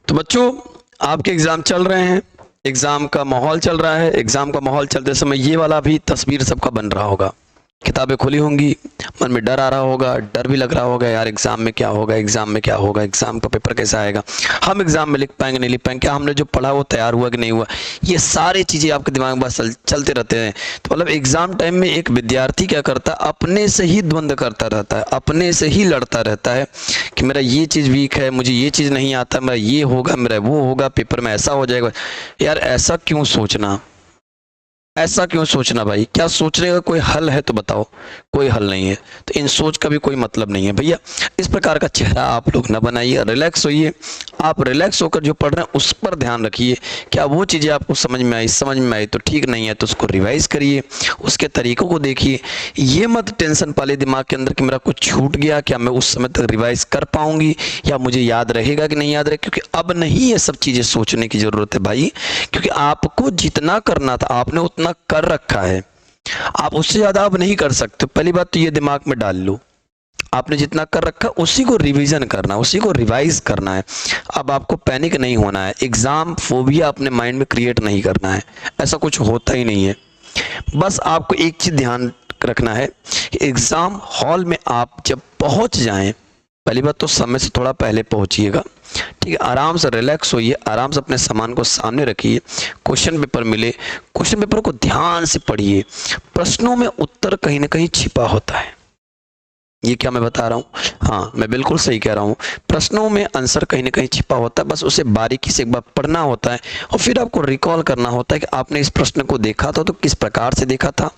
तो बच्चों आपके एग्जाम चल रहे हैं, एग्जाम का माहौल चल रहा है। एग्जाम का माहौल चलते समय ये वाला भी तस्वीर सबका बन रहा होगा, किताबें खुली होंगी, मन में डर आ रहा होगा, डर भी लग रहा होगा यार एग्जाम में क्या होगा, एग्जाम में क्या होगा, एग्जाम का पेपर कैसा आएगा, हम एग्जाम में लिख पाएंगे नहीं लिख पाएंगे, क्या हमने जो पढ़ा वो तैयार हुआ कि नहीं हुआ। ये सारी चीज़ें आपके दिमाग में बस चलते रहते हैं। तो मतलब एग्जाम टाइम में एक विद्यार्थी क्या करता है, अपने से ही द्वंद्व करता रहता है, अपने से ही लड़ता रहता है कि मेरा ये चीज़ वीक है, मुझे ये चीज़ नहीं आता, मेरा ये होगा, मेरा वो होगा, पेपर में ऐसा हो जाएगा। यार ऐसा क्यों सोचना, ऐसा क्यों सोचना भाई? क्या सोचने का कोई हल है तो बताओ? कोई हल नहीं है, तो इन सोच का भी कोई मतलब नहीं है भैया। इस प्रकार का चेहरा आप लोग न बनाइए, रिलैक्स होइए। आप रिलैक्स होकर जो पढ़ रहे हैं उस पर ध्यान रखिए। क्या वो चीज़ें आपको समझ में आई तो ठीक नहीं है तो उसको रिवाइज करिए, उसके तरीकों को देखिए। ये मत टेंशन पाले दिमाग के अंदर कि मेरा कुछ छूट गया, क्या मैं उस समय तक रिवाइज कर पाऊंगी या मुझे याद रहेगा कि नहीं याद रहेगा, क्योंकि अब नहीं ये सब चीज़ें सोचने की ज़रूरत है भाई। क्योंकि आपको जितना करना था आपने उतना कर रखा है, आप उससे ज्यादा अब नहीं कर सकते। पहली बात तो ये दिमाग में डाल लो, आपने जितना कर रखा उसी को रिवीजन करना है, उसी को रिवाइज करना है। अब आपको पैनिक नहीं होना है, एग्जाम फोबिया अपने माइंड में क्रिएट नहीं करना है, ऐसा कुछ होता ही नहीं है। बस आपको एक चीज ध्यान रखना है कि एग्जाम हॉल में आप जब पहुंच जाएं, पहली बात तो समय से थोड़ा पहले पहुंचिएगा, ठीक है। आराम से रिलैक्स होइए, आराम से अपने सामान को सामने रखिए। क्वेश्चन पेपर मिले, क्वेश्चन पेपर को ध्यान से पढ़िए। प्रश्नों में उत्तर कहीं ना कहीं छिपा होता है। ये क्या मैं बता रहा हूँ? हाँ, मैं बिल्कुल सही कह रहा हूँ। प्रश्नों में आंसर कहीं ना कहीं छिपा होता है, बस उसे बारीकी से एक बार पढ़ना होता है और फिर आपको रिकॉल करना होता है कि आपने इस प्रश्न को देखा था तो किस प्रकार से देखा था।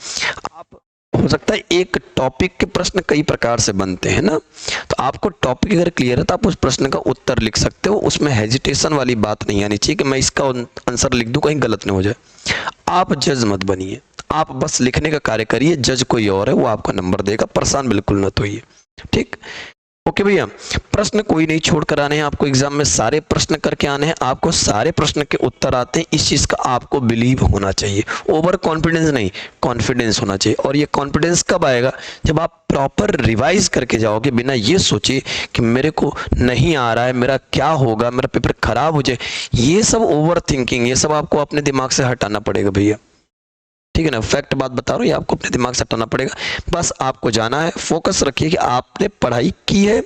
आप हो सकता है एक टॉपिक के प्रश्न कई प्रकार से बनते हैं ना, तो आपको टॉपिक अगर क्लियर है तो आप उस प्रश्न का उत्तर लिख सकते हो। उसमें हेजिटेशन वाली बात नहीं आनी चाहिए कि मैं इसका आंसर लिख दूं कहीं गलत नहीं हो जाए। आप जज मत बनिए, आप बस लिखने का कार्य करिए। जज कोई और है, वो आपका नंबर देगा, परेशान बिल्कुल मत होइए, ठीक। ओके भैया, प्रश्न कोई नहीं छोड़ कर आने हैं आपको, एग्जाम में सारे प्रश्न करके आने हैं आपको, सारे प्रश्न के उत्तर आते हैं। इस चीज का आपको बिलीव होना चाहिए, ओवर कॉन्फिडेंस नहीं, कॉन्फिडेंस होना चाहिए। और ये कॉन्फिडेंस कब आएगा? जब आप प्रॉपर रिवाइज करके जाओगे, बिना ये सोचे कि मेरे को नहीं आ रहा है, मेरा क्या होगा, मेरा पेपर खराब हो जाए। ये सब ओवर थिंकिंग, ये सब आपको अपने दिमाग से हटाना पड़ेगा भैया, ठीक है ना। फैक्ट बात बता रहा हूँ, ये आपको अपने दिमाग से हटाना पड़ेगा। बस आपको जाना है, फोकस रखिए कि आपने पढ़ाई की है,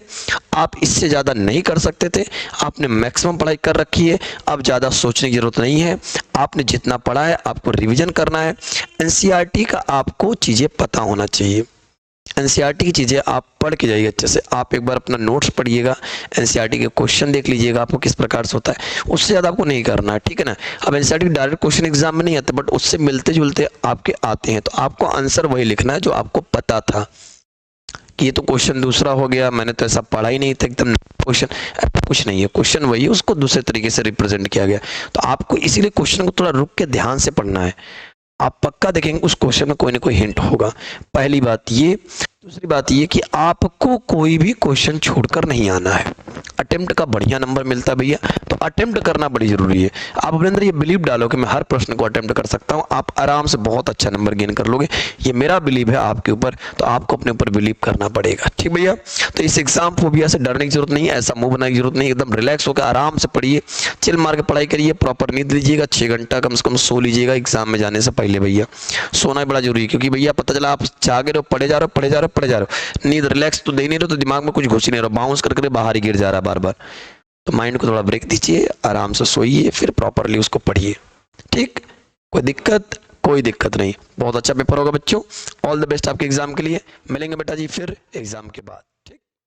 आप इससे ज़्यादा नहीं कर सकते थे, आपने मैक्सिमम पढ़ाई कर रखी है, अब ज़्यादा सोचने की जरूरत नहीं है। आपने जितना पढ़ा है आपको रिवीजन करना है। एनसीईआरटी का आपको चीज़ें पता होना चाहिए, एनसीईआरटी की चीज़ें आप पढ़ के जाइए अच्छे से। आप एक बार अपना नोट्स पढ़िएगा, एनसीईआरटी के क्वेश्चन देख लीजिएगा आपको किस प्रकार से होता है, उससे ज़्यादा आपको नहीं करना है, ठीक है ना। अब एनसीईआरटी के डायरेक्ट क्वेश्चन एग्जाम में नहीं आते, बट उससे मिलते जुलते आपके आते हैं, तो आपको आंसर वही लिखना है जो आपको पता था कि ये तो क्वेश्चन दूसरा हो गया, मैंने तो ऐसा पढ़ा ही नहीं था, एकदम क्वेश्चन। कुछ नहीं है, क्वेश्चन वही है, उसको दूसरे तरीके से रिप्रेजेंट किया गया। तो आपको इसीलिए क्वेश्चन को थोड़ा रुक के ध्यान से पढ़ना है। आप पक्का देखेंगे उस क्वेश्चन में कोई ना कोई हिंट होगा, पहली बात ये। दूसरी बात ये कि आपको कोई भी क्वेश्चन छोड़कर नहीं आना है। अटेम्प्ट का बढ़िया नंबर मिलता है भैया, तो अटेम्प्ट करना बड़ी जरूरी है। आप अपने अंदर ये बिलीव डालो कि मैं हर प्रश्न को अटेम्प्ट कर सकता हूँ, आप आराम से बहुत अच्छा नंबर गेन कर लोगे। ये मेरा बिलीव है आपके ऊपर, तो आपको अपने ऊपर बिलीव करना पड़ेगा, ठीक भैया। तो इस एग्जाम फोबिया से डरने की जरूरत नहीं है, ऐसा मुंह बनाने की जरूरत नहीं, एकदम रिलैक्स होकर आराम से पढ़िए, चिल मार के पढ़ाई करिए, प्रॉपर नींद लीजिएगा, 6 घंटा कम से कम सो लीजिएगा एग्जाम में जाने से पहले भैया। सोना बड़ा जरूरी है, क्योंकि भैया पता चला आप जागे रहो, पढ़े जा रहे हो, पढ़े जा रहे हो, पढ़े जा रहे हो, नींद रिलैक्स तो दे नहीं रहे, तो दिमाग में कुछ घुस नहीं रहा, बाउंस करके बाहर ही गिर जा रहा है बार बार। तो माइंड को थोड़ा ब्रेक दीजिए, आराम से सोइए, फिर प्रॉपरली उसको पढ़िए, ठीक। कोई दिक्कत नहीं। बहुत अच्छा पेपर होगा बच्चों, ऑल द बेस्ट आपके एग्जाम के लिए। मिलेंगे बेटा जी फिर एग्जाम के बाद।